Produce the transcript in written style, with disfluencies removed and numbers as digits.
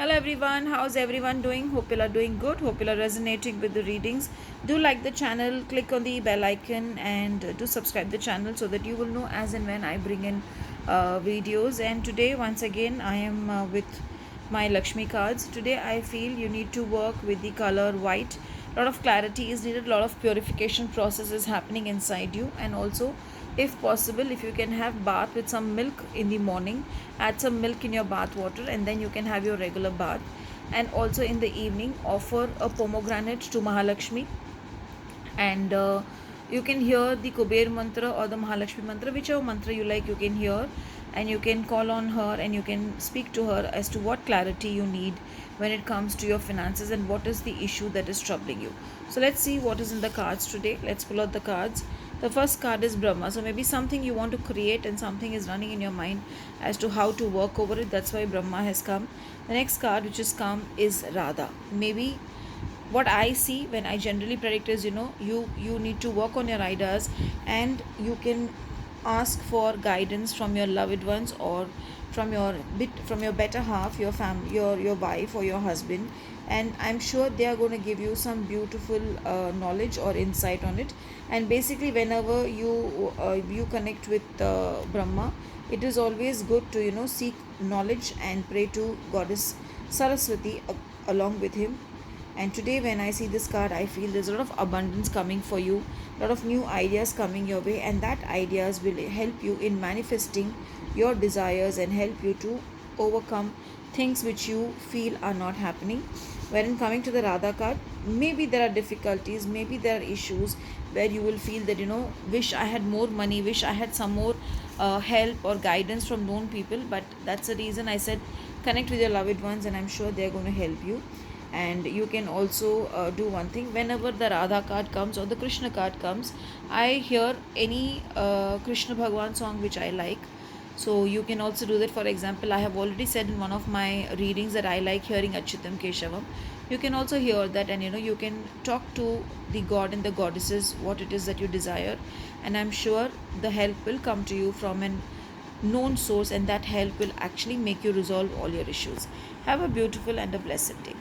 Hello everyone, how's everyone doing? Hope you are doing good. Hope you are resonating with the readings. Do like the channel, click on the bell icon, and do subscribe the channel so that you will know as and when I bring in videos. And today, once again, I am with my Lakshmi cards. Today, I feel you need to work with the color white. A lot of clarity is needed, a lot of purification process is happening inside you, and also if possible, if you can have bath with some milk in the morning, add some milk in your bath water, and then you can have your regular bath. And also in the evening, offer a pomegranate to Mahalakshmi, and you can hear the Kuber mantra or the Mahalakshmi mantra, whichever mantra you like, you can hear, and you can call on her and you can speak to her as to what clarity you need when it comes to your finances and what is the issue that is troubling you. So let's see what is in the cards today. Let's pull out the cards. The first card is Brahma. So maybe something you want to create and something is running in your mind as to how to work over it. That's why Brahma has come. The next card which has come is Radha. Maybe what I see when I generally predict is, you need to work on your ideas, and you can ask for guidance from your loved ones or from your better half, your family, your wife or your husband, and I'm sure they are going to give you some beautiful knowledge or insight on it. And basically, whenever you connect with Brahma, it is always good to seek knowledge and pray to Goddess Saraswati along with him. And today, when I see this card, I feel there's a lot of abundance coming for you, a lot of new ideas coming your way, and that ideas will help you in manifesting your desires and help you to overcome things which you feel are not happening. Wherein coming to the Radha card, maybe there are difficulties, maybe there are issues where you will feel that wish I had more money, wish I had some more help or guidance from known people. But that's the reason I said connect with your loved ones, and I'm sure they're going to help you. And you can also do one thing. Whenever the Radha card comes or the Krishna card comes, I hear any Krishna Bhagwan song which I like. So you can also do that. For example, I have already said in one of my readings that I like hearing Achyutam Keshavam. You can also hear that, and you can talk to the god and the goddesses what it is that you desire, and I'm sure the help will come to you from an known source, and that help will actually make you resolve all your issues. Have a beautiful and a blessed day.